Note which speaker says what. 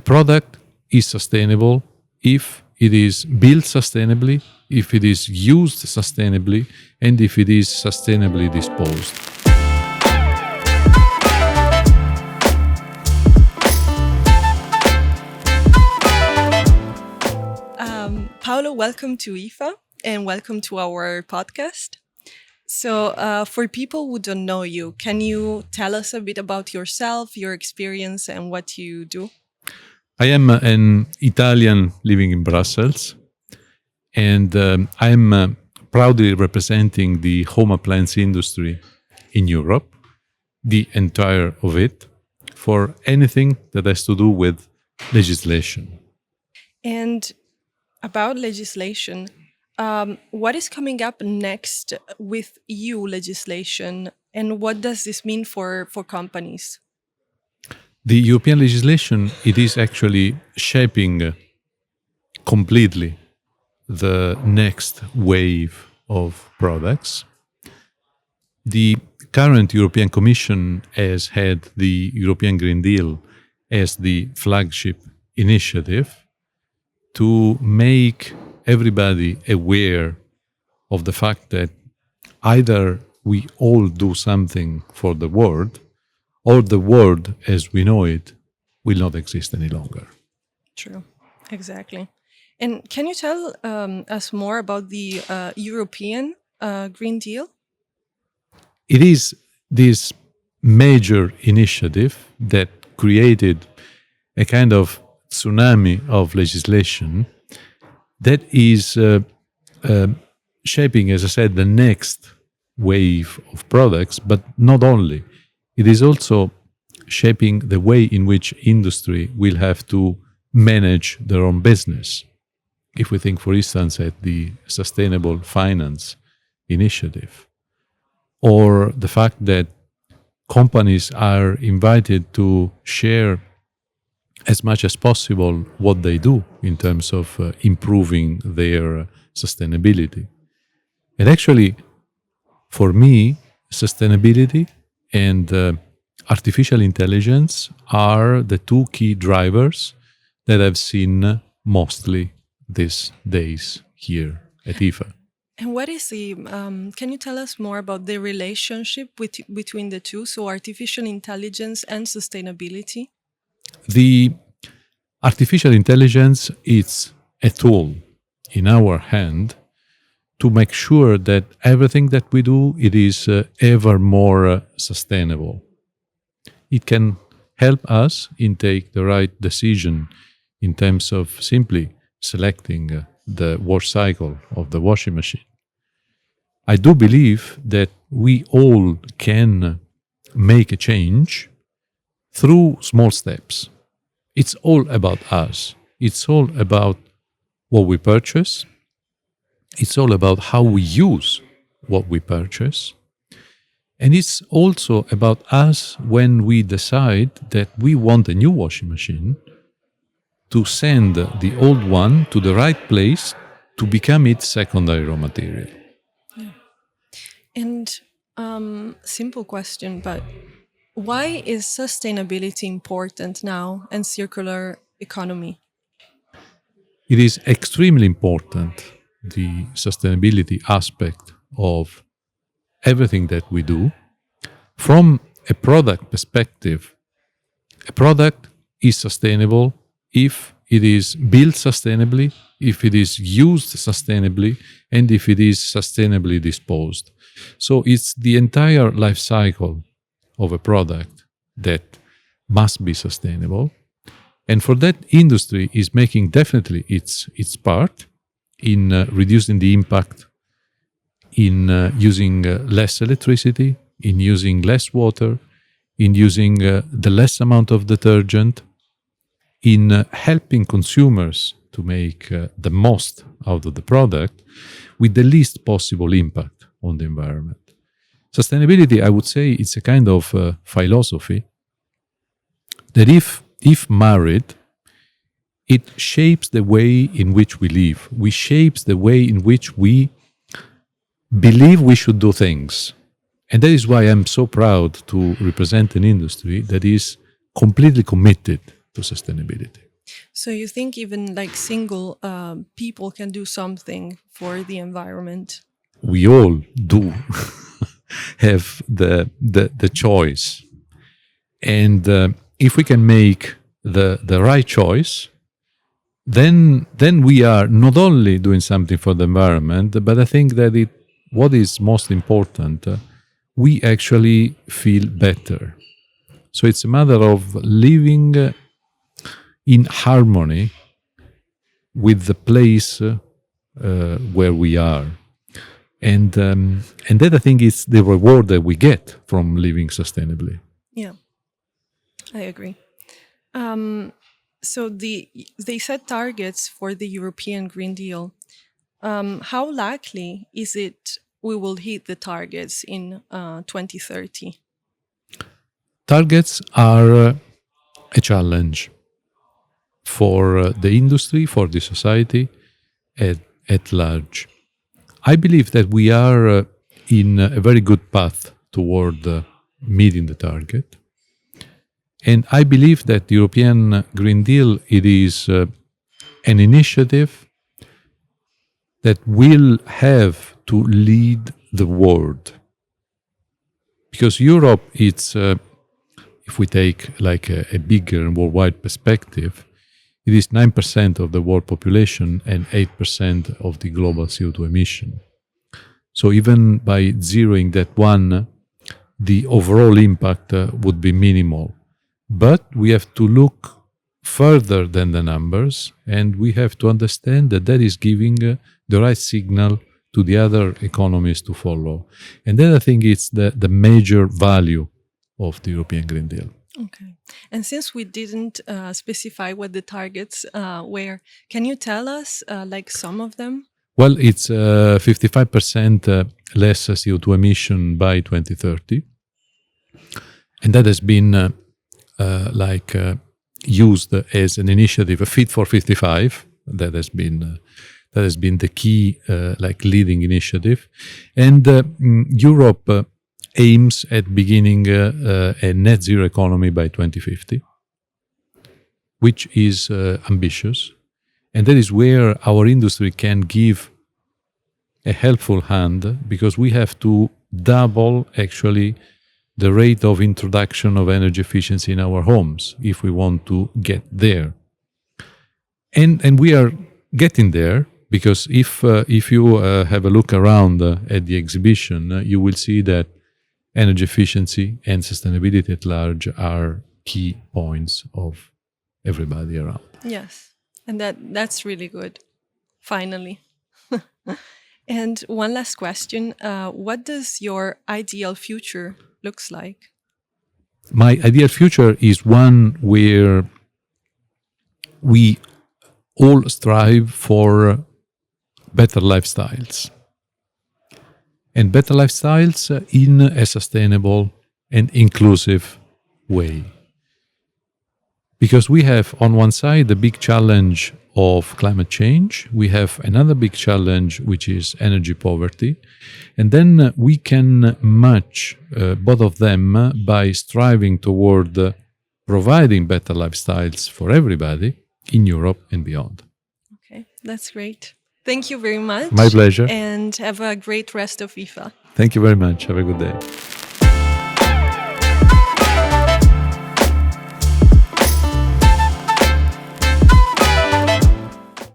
Speaker 1: product is sustainable if it is built sustainably, if it is used sustainably, and if it is sustainably disposed.
Speaker 2: Paolo, welcome to IFA and welcome to our podcast. So for people who don't know you, can you tell us a bit about yourself, your experience, and what you do?
Speaker 1: I am an Italian living in Brussels, and I am proudly representing the home appliance industry in Europe, the entire of it, for anything that has to do with legislation.
Speaker 2: And about legislation, what is coming up next with EU legislation, and what does this mean for companies?
Speaker 1: The European legislation, it is actually shaping completely the next wave of products. The current European Commission has had the European Green Deal as the flagship initiative to make everybody aware of the fact that either we all do something for the world, or the world as we know it will not exist any longer.
Speaker 2: True, exactly. And can you tell us more about the European Green Deal?
Speaker 1: It is this major initiative that created a kind of tsunami of legislation that is shaping, as I said, the next wave of products, but not only. It is also shaping the way in which industry will have to manage their own business. If we think, for instance, at the Sustainable Finance Initiative, or the fact that companies are invited to share as much as possible what they do in terms of improving their sustainability. And actually, for me, sustainability and artificial intelligence are the two key drivers that I've seen mostly these days here at IFA.
Speaker 2: And what is the, can you tell us more about the relationship between the two, so artificial intelligence and sustainability?
Speaker 1: The artificial intelligence is a tool in our hand to make sure that everything that we do, it is ever more sustainable. It can help us in take the right decision in terms of simply selecting the wash cycle of the washing machine. I do believe that we all can make a change through small steps. It's all about us. It's all about what we purchase. It's all about how we use what we purchase. And it's also about us when we decide that we want a new washing machine to send the old one to the right place to become its secondary raw material.
Speaker 2: Yeah. And simple question, but why is sustainability important now and circular economy?
Speaker 1: It is extremely important, the sustainability aspect of everything that we do. From a product perspective, a product is sustainable if it is built sustainably, if it is used sustainably, and if it is sustainably disposed. So it's the entire life cycle of a product that must be sustainable. And for that, industry is making definitely its part in reducing the impact, in using less electricity, in using less water, in using the less amount of detergent, in helping consumers to make the most out of the product with the least possible impact on the environment. Sustainability, I would say, it's a kind of philosophy that if married, it shapes the way in which we live. We shapes the way in which we believe we should do things. And that is why I'm so proud to represent an industry that is completely committed to sustainability.
Speaker 2: So you think even like single people can do something for the environment?
Speaker 1: We all do have the choice. And if we can make the right choice, then we are not only doing something for the environment, but I think that what is most important, we actually feel better. So it's a matter of living in harmony with the place where we are. And that I think is the reward that we get from living sustainably.
Speaker 2: Yeah, I agree. So they set targets for the European Green Deal. How likely is it we will hit the targets in 2030?
Speaker 1: Targets are a challenge for the industry, for the society at large. I believe that we are in a very good path toward meeting the target. And I believe that the European Green Deal, it is an initiative that will have to lead the world. Because Europe, if we take like a bigger and worldwide perspective, it is 9% of the world population and 8% of the global CO2 emission. So even by zeroing that one, the overall impact would be minimal. But we have to look further than the numbers, and we have to understand that that is giving the right signal to the other economies to follow. And then I think it's the major value of the European Green Deal.
Speaker 2: Okay. And since we didn't specify what the targets were, can you tell us like some of them?
Speaker 1: Well, it's 55% less CO2 emission by 2030. And that has been used as an initiative, a Fit for 55. That has been the key leading initiative. And Europe aims at beginning a net zero economy by 2050, which is ambitious. And that is where our industry can give a helpful hand, because we have to double actually the rate of introduction of energy efficiency in our homes if we want to get there. And we are getting there, because if you have a look around at the exhibition, you will see that energy efficiency and sustainability at large are key points of everybody around.
Speaker 2: Yes, and that's really good, finally. And one last question, what does your ideal future looks like?
Speaker 1: My ideal future is one where we all strive for better lifestyles. And better lifestyles in a sustainable and inclusive way. Because we have on one side the big challenge of climate change, we have another big challenge which is energy poverty, and then we can match both of them by striving toward providing better lifestyles for everybody in Europe and beyond.
Speaker 2: Okay, that's great. Thank you very much.
Speaker 1: My pleasure.
Speaker 2: And have a great rest of IFA.
Speaker 1: Thank you very much. Have a good day.